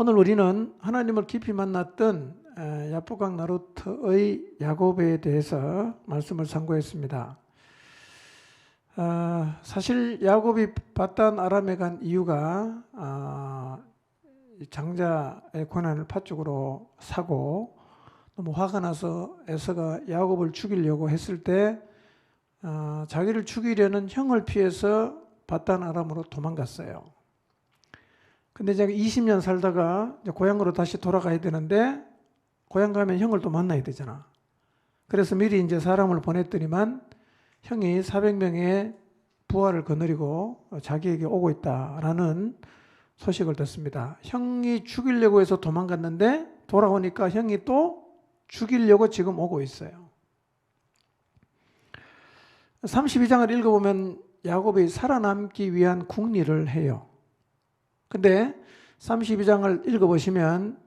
오늘 우리는 하나님을 깊이 만났던 야포강 나루터의 야곱에 대해서 말씀을 상고했습니다. 사실 야곱이 바단 아람에 간 이유가 장자의 고난을 팥죽으로 사고 너무 화가 나서 에서가 야곱을 죽이려고 했을 때 자기를 죽이려는 형을 피해서 바단 아람으로 도망갔어요. 근데 제가 20년 살다가 이제 고향으로 다시 돌아가야 되는데 고향 가면 형을 또 만나야 되잖아. 그래서 미리 이제 사람을 보냈더니만 형이 400명의 부하를 거느리고 자기에게 오고 있다라는 소식을 듣습니다. 형이 죽이려고 해서 도망갔는데 돌아오니까 형이 또 죽이려고 지금 오고 있어요. 32장을 읽어보면 야곱이 살아남기 위한 궁리를 해요. 근데 32장을 읽어보시면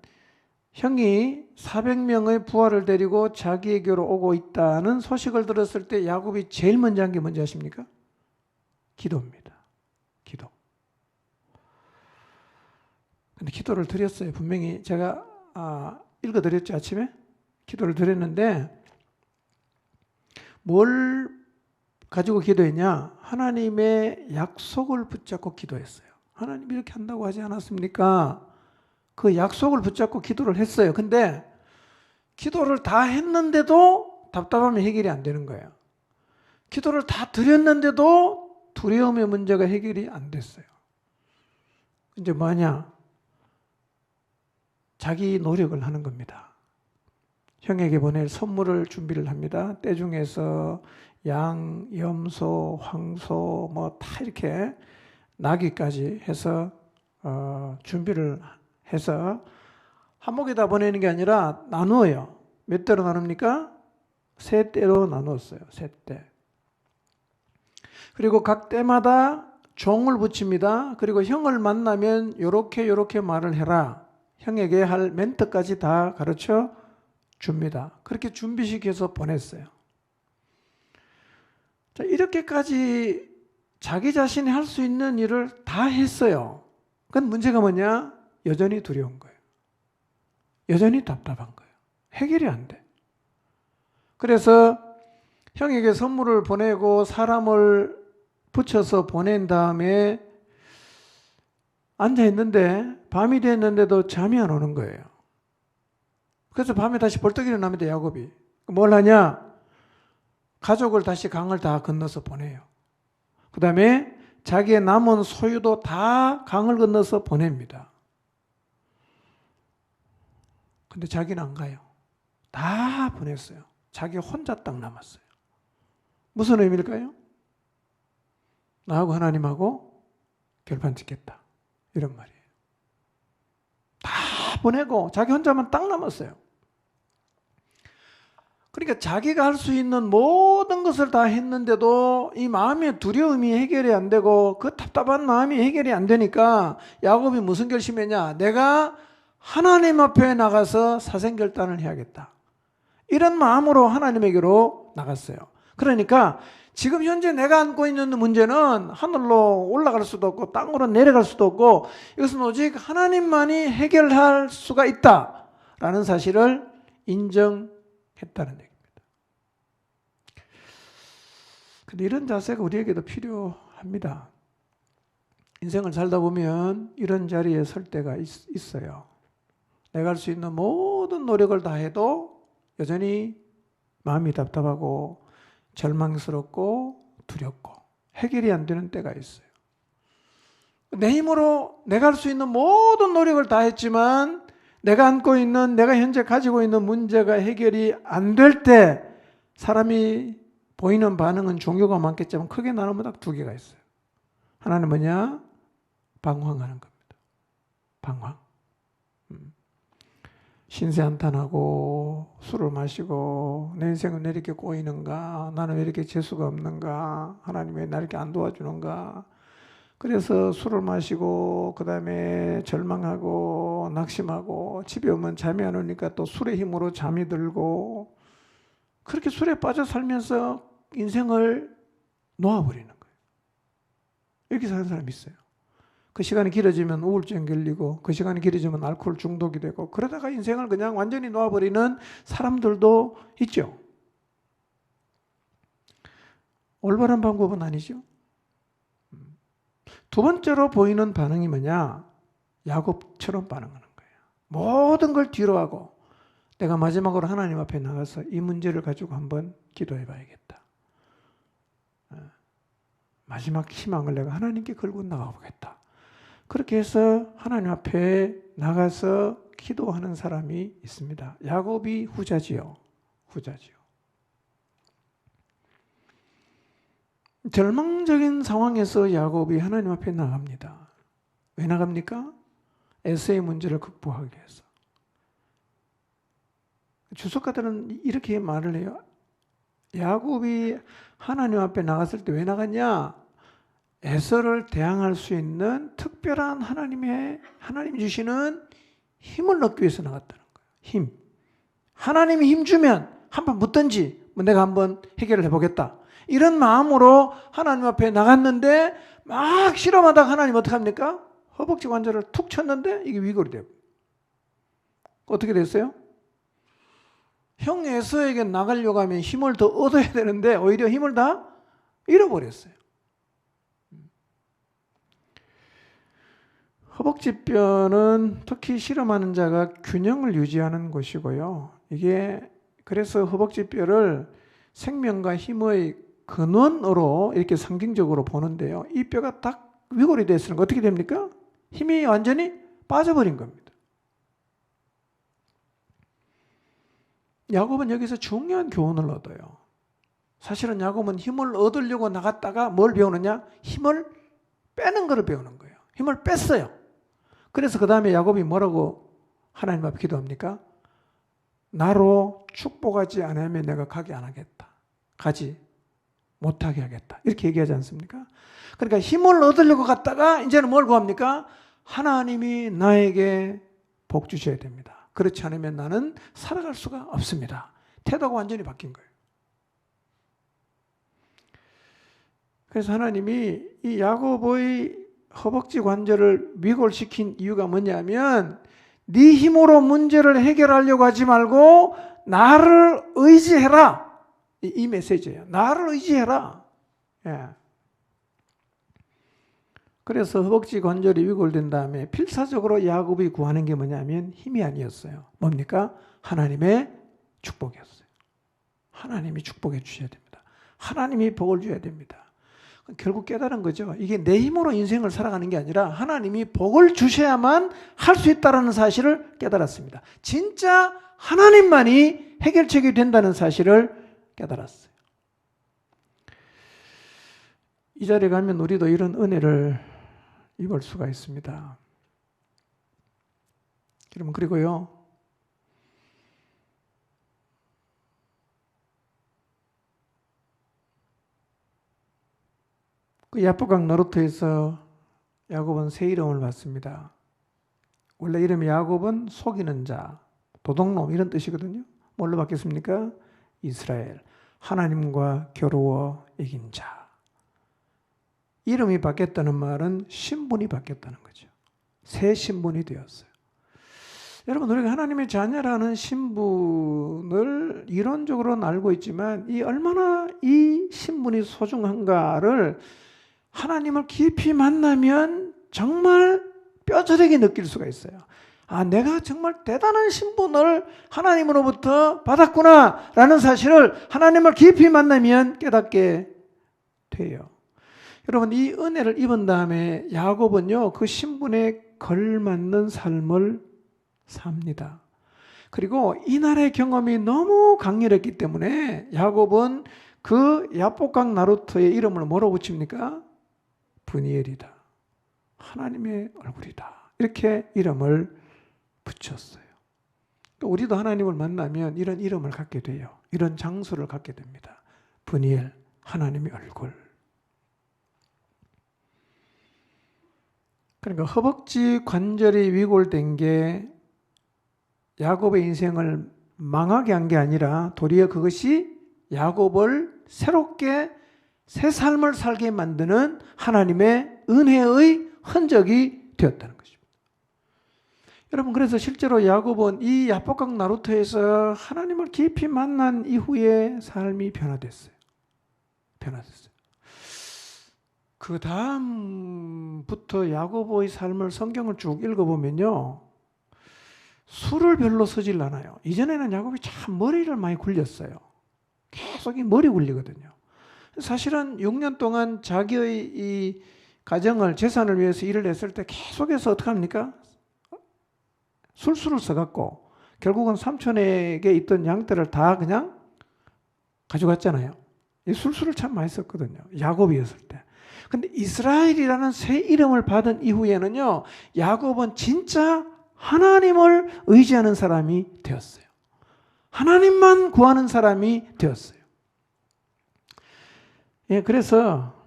형이 400명의 부하를 데리고 자기에게로 오고 있다는 소식을 들었을 때 야곱이 제일 먼저 한 게 뭔지 아십니까? 기도입니다. 기도. 근데 기도를 드렸어요. 분명히 제가 읽어드렸죠, 아침에? 기도를 드렸는데 뭘 가지고 기도했냐? 하나님의 약속을 붙잡고 기도했어요. 하나님 이렇게 한다고 하지 않았습니까? 그 약속을 붙잡고 기도를 했어요. 근데 기도를 다 했는데도 답답함이 해결이 안 되는 거예요. 기도를 다 드렸는데도 두려움의 문제가 해결이 안 됐어요. 이제 뭐냐? 자기 노력을 하는 겁니다. 형에게 보낼 선물을 준비를 합니다. 때 중에서 양, 염소, 황소 뭐 다 이렇게 나귀까지 해서 준비를 해서 한목에다 보내는 게 아니라 나누어요. 몇 대로 나눕니까? 3대로 나누었어요. 3대. 그리고 각 때마다 종을 붙입니다. 그리고 형을 만나면 요렇게 말을 해라. 형에게 할 멘트까지 다 가르쳐 줍니다. 그렇게 준비시켜서 보냈어요. 자, 이렇게까지 자기 자신이 할 수 있는 일을 다 했어요. 그건 문제가 뭐냐? 여전히 두려운 거예요. 여전히 답답한 거예요. 해결이 안 돼. 그래서 형에게 선물을 보내고 사람을 붙여서 보낸 다음에 앉아있는데 밤이 됐는데도 잠이 안 오는 거예요. 그래서 밤에 다시 벌떡 일어납니다. 야곱이. 뭘 하냐? 가족을 다시 강을 다 건너서 보내요. 그 다음에 자기의 남은 소유도 다 강을 건너서 보냅니다. 근데 자기는 안 가요. 다 보냈어요. 자기 혼자 딱 남았어요. 무슨 의미일까요? 나하고 하나님하고 결판 짓겠다. 이런 말이에요. 다 보내고 자기 혼자만 딱 남았어요. 그러니까 자기가 할 수 있는 모든 것을 다 했는데도 이 마음의 두려움이 해결이 안 되고 그 답답한 마음이 해결이 안 되니까 야곱이 무슨 결심했냐? 내가 하나님 앞에 나가서 사생결단을 해야겠다. 이런 마음으로 하나님에게로 나갔어요. 그러니까 지금 현재 내가 안고 있는 문제는 하늘로 올라갈 수도 없고 땅으로 내려갈 수도 없고 이것은 오직 하나님만이 해결할 수가 있다라는 사실을 인정했다는 얘기입니다. 근데 이런 자세가 우리에게도 필요합니다. 인생을 살다 보면 이런 자리에 설 때가 있어요. 내가 할 수 있는 모든 노력을 다해도 여전히 마음이 답답하고 절망스럽고 두렵고 해결이 안 되는 때가 있어요. 내 힘으로 내가 할 수 있는 모든 노력을 다했지만 내가 안고 있는 내가 현재 가지고 있는 문제가 해결이 안 될 때 사람이 보이는 반응은 종교가 많겠지만 크게 나누면 딱 2개가 있어요. 하나는 뭐냐? 방황하는 겁니다. 방황. 신세한탄하고 술을 마시고 내 인생은 왜 이렇게 꼬이는가? 나는 왜 이렇게 재수가 없는가? 하나님 왜 나를 이렇게 안 도와주는가? 그래서 술을 마시고 그 다음에 절망하고 낙심하고 집에 오면 잠이 안 오니까 또 술의 힘으로 잠이 들고 그렇게 술에 빠져 살면서 인생을 놓아버리는 거예요. 이렇게 사는 사람이 있어요. 그 시간이 길어지면 우울증 걸리고 그 시간이 길어지면 알코올 중독이 되고 그러다가 인생을 그냥 완전히 놓아버리는 사람들도 있죠. 올바른 방법은 아니죠. 두 번째로 보이는 반응이 뭐냐? 야곱처럼 반응하는 거예요. 모든 걸 뒤로 하고 내가 마지막으로 하나님 앞에 나가서 이 문제를 가지고 한번 기도해 봐야겠다. 마지막 희망을 내가 하나님께 걸고 나가보겠다. 그렇게 해서 하나님 앞에 나가서 기도하는 사람이 있습니다. 야곱이 후자지요. 후자지요. 절망적인 상황에서 야곱이 하나님 앞에 나갑니다. 왜 나갑니까? 에서의 문제를 극복하기 위해서. 주석가들은 이렇게 말을 해요. 야곱이 하나님 앞에 나갔을 때 왜 나갔냐? 에서를 대항할 수 있는 특별한 하나님 주시는 힘을 얻기 위해서 나갔다는 거예요. 힘. 하나님이 힘 주면 한번 묻든지 내가 한번 해결을 해보겠다. 이런 마음으로 하나님 앞에 나갔는데 막 실험하다가 하나님 어떻게 합니까? 허벅지 관절을 툭 쳤는데 이게 위골이 되고. 어떻게 됐어요? 형 에서에게 나가려고 하면 힘을 더 얻어야 되는데 오히려 힘을 다 잃어버렸어요. 허벅지뼈는 특히 실험하는 자가 균형을 유지하는 곳이고요. 이게 그래서 허벅지뼈를 생명과 힘의 근원으로 이렇게 상징적으로 보는데요. 이 뼈가 딱 위골이 됐으니까 어떻게 됩니까? 힘이 완전히 빠져버린 겁니다. 야곱은 여기서 중요한 교훈을 얻어요. 사실은 야곱은 힘을 얻으려고 나갔다가 뭘 배우느냐? 힘을 빼는 것을 배우는 거예요. 힘을 뺐어요. 그래서 그 다음에 야곱이 뭐라고 하나님 앞에 기도합니까? 나로 축복하지 않으면 내가 가게 안 하겠다. 가지 못하게 하겠다. 이렇게 얘기하지 않습니까? 그러니까 힘을 얻으려고 갔다가 이제는 뭘 구합니까? 하나님이 나에게 복 주셔야 됩니다. 그렇지 않으면 나는 살아갈 수가 없습니다. 태도가 완전히 바뀐 거예요. 그래서 하나님이 이 야곱의 허벅지 관절을 위골시킨 이유가 뭐냐면 네 힘으로 문제를 해결하려고 하지 말고 나를 의지해라. 이 메시지예요. 나를 의지해라. 예. 그래서 허벅지 관절이 위골된 다음에 필사적으로 야곱이 구하는 게 뭐냐면 힘이 아니었어요. 뭡니까? 하나님의 축복이었어요. 하나님이 축복해 주셔야 됩니다. 하나님이 복을 줘야 됩니다. 결국 깨달은 거죠. 이게 내 힘으로 인생을 살아가는 게 아니라 하나님이 복을 주셔야만 할 수 있다는 사실을 깨달았습니다. 진짜 하나님만이 해결책이 된다는 사실을 깨달았어요. 이 자리에 가면 우리도 이런 은혜를 입을 수가 있습니다. 여러분, 그리고요, 그 야복강 노루터에서 야곱은 새 이름을 받습니다. 원래 이름이 야곱은 속이는 자, 도둑놈 이런 뜻이거든요. 뭘로 바뀌었습니까? 이스라엘, 하나님과 겨루어 이긴 자. 이름이 바뀌었다는 말은 신분이 바뀌었다는 거죠. 새 신분이 되었어요. 여러분, 우리가 하나님의 자녀라는 신분을 이론적으로는 알고 있지만 이 얼마나 이 신분이 소중한가를 하나님을 깊이 만나면 정말 뼈저리게 느낄 수가 있어요. 아, 내가 정말 대단한 신분을 하나님으로부터 받았구나 라는 사실을 하나님을 깊이 만나면 깨닫게 돼요. 여러분, 이 은혜를 입은 다음에 야곱은요, 그 신분에 걸맞는 삶을 삽니다. 그리고 이날의 경험이 너무 강렬했기 때문에 야곱은 그 야복강 나루터의 이름을 뭐로 붙입니까? 브니엘이다. 하나님의 얼굴이다. 이렇게 이름을 붙였어요. 우리도 하나님을 만나면 이런 이름을 갖게 돼요. 이런 장소를 갖게 됩니다. 브니엘, 하나님의 얼굴. 그러니까 허벅지 관절이 위골된 게 야곱의 인생을 망하게 한 게 아니라 도리어 그것이 야곱을 새롭게 새 삶을 살게 만드는 하나님의 은혜의 흔적이 되었다는 것입니다. 여러분, 그래서 실제로 야곱은 이 야복강 나루터에서 하나님을 깊이 만난 이후에 삶이 변화됐어요. 그 다음부터 야고보의 삶을 성경을 쭉 읽어보면요, 술을 별로 쓰질 않아요. 이전에는 야곱이 참 머리를 많이 굴렸어요. 계속 이 머리 굴리거든요. 사실은 6년 동안 자기의 이 가정을, 재산을 위해서 일을 했을 때 계속해서 어떻게 합니까? 술수를 써갖고 결국은 삼촌에게 있던 양떼를 다 그냥 가져갔잖아요. 이 술수를 참 많이 썼거든요. 야곱이었을 때. 근데 이스라엘이라는 새 이름을 받은 이후에는요, 야곱은 진짜 하나님을 의지하는 사람이 되었어요. 하나님만 구하는 사람이 되었어요. 예, 그래서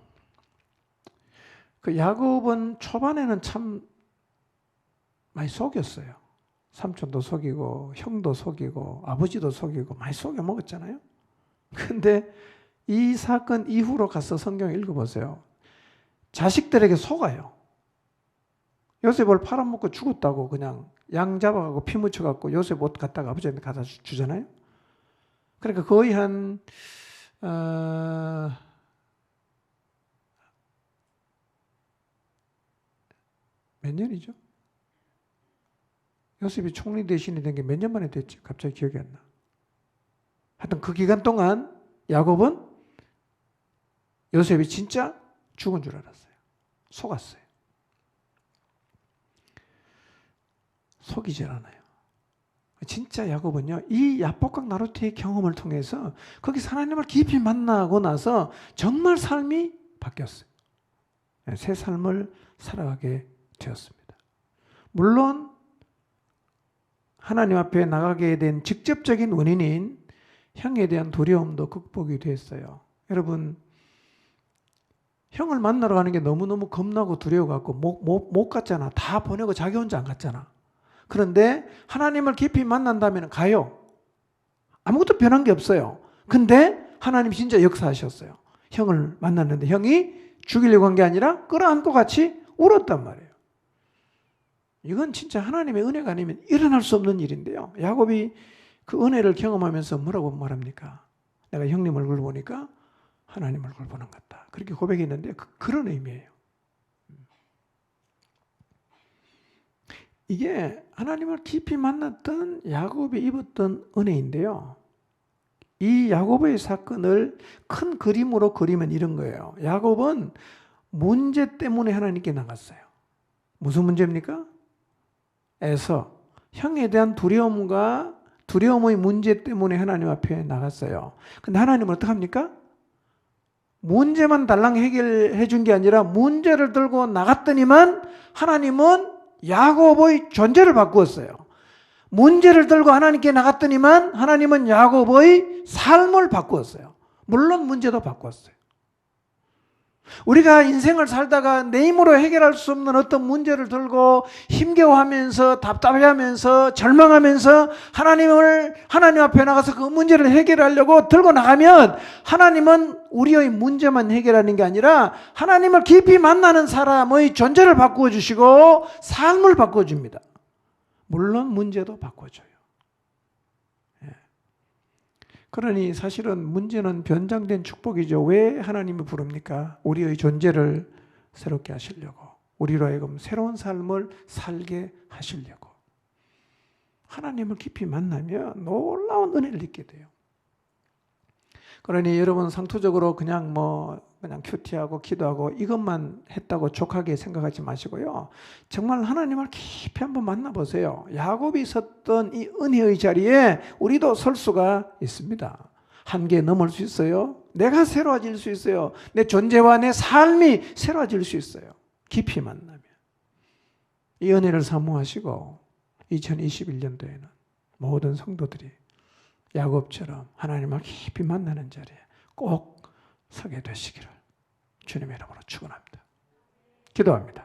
그 야곱은 초반에는 참 많이 속였어요. 삼촌도 속이고 형도 속이고 아버지도 속이고 많이 속여 먹었잖아요. 근데 이 사건 이후로 가서 성경 읽어보세요. 자식들에게 속아요. 요셉을 팔아먹고 죽었다고 그냥 양 잡아가고 피 묻혀갖고 요셉 옷 갖다가 아버지한테 갖다 주잖아요. 그러니까 거의 한 몇 년이죠? 요셉이 총리 대신이 된 게 몇 년 만에 됐지? 갑자기 기억이 안 나. 하여튼 그 기간 동안 야곱은 요셉이 진짜 죽은 줄 알았어요. 속았어요. 속이질 않아요. 진짜 야곱은요, 이 야복강 나루터의 경험을 통해서 거기서 하나님을 깊이 만나고 나서 정말 삶이 바뀌었어요. 새 삶을 살아가게 되었습니다. 물론 하나님 앞에 나가게 된 직접적인 원인인 형에 대한 두려움도 극복이 됐어요. 여러분, 형을 만나러 가는 게 너무너무 겁나고 두려워갖고 못 갔잖아. 다 보내고 자기 혼자 안 갔잖아. 그런데 하나님을 깊이 만난다면 가요. 아무것도 변한 게 없어요. 근데 하나님이 진짜 역사하셨어요. 형을 만났는데 형이 죽이려고 한 게 아니라 끌어안고 같이 울었단 말이에요. 이건 진짜 하나님의 은혜가 아니면 일어날 수 없는 일인데요. 야곱이 그 은혜를 경험하면서 뭐라고 말합니까? 내가 형님 얼굴 보니까 하나님 얼굴 보는 것 같다. 그렇게 고백했는데 그런 의미예요. 이게 하나님을 깊이 만났던 야곱이 입었던 은혜인데요. 이 야곱의 사건을 큰 그림으로 그리면 이런 거예요. 야곱은 문제 때문에 하나님께 나갔어요. 무슨 문제입니까? 에서 형에 대한 두려움의 문제 때문에 하나님 앞에 나갔어요. 근데 하나님은 어떡합니까? 문제만 달랑 해결해 준 게 아니라 문제를 들고 나갔더니만 하나님은 야곱의 존재를 바꾸었어요. 문제를 들고 하나님께 나갔더니만 하나님은 야곱의 삶을 바꾸었어요. 물론 문제도 바꾸었어요. 우리가 인생을 살다가 내 힘으로 해결할 수 없는 어떤 문제를 들고 힘겨워하면서 답답해하면서 절망하면서 하나님 앞에 나가서 그 문제를 해결하려고 들고 나가면 하나님은 우리의 문제만 해결하는 게 아니라 하나님을 깊이 만나는 사람의 존재를 바꾸어 주시고 삶을 바꾸어 줍니다. 물론 문제도 바꿔줘요. 그러니 사실은 문제는 변장된 축복이죠. 왜 하나님이 부릅니까? 우리의 존재를 새롭게 하시려고, 우리로 하여금 새로운 삶을 살게 하시려고. 하나님을 깊이 만나면 놀라운 은혜를 잊게 돼요. 그러니 여러분 상투적으로 그냥 큐티하고 기도하고 이것만 했다고 족하게 생각하지 마시고요. 정말 하나님을 깊이 한번 만나보세요. 야곱이 섰던 이 은혜의 자리에 우리도 설 수가 있습니다. 한계 넘을 수 있어요. 내가 새로워질 수 있어요. 내 존재와 내 삶이 새로워질 수 있어요. 깊이 만나면. 이 은혜를 사모하시고 2021년도에는 모든 성도들이 야곱처럼 하나님을 깊이 만나는 자리에 꼭 서게 되시기를 주님의 이름으로 축원합니다. 기도합니다.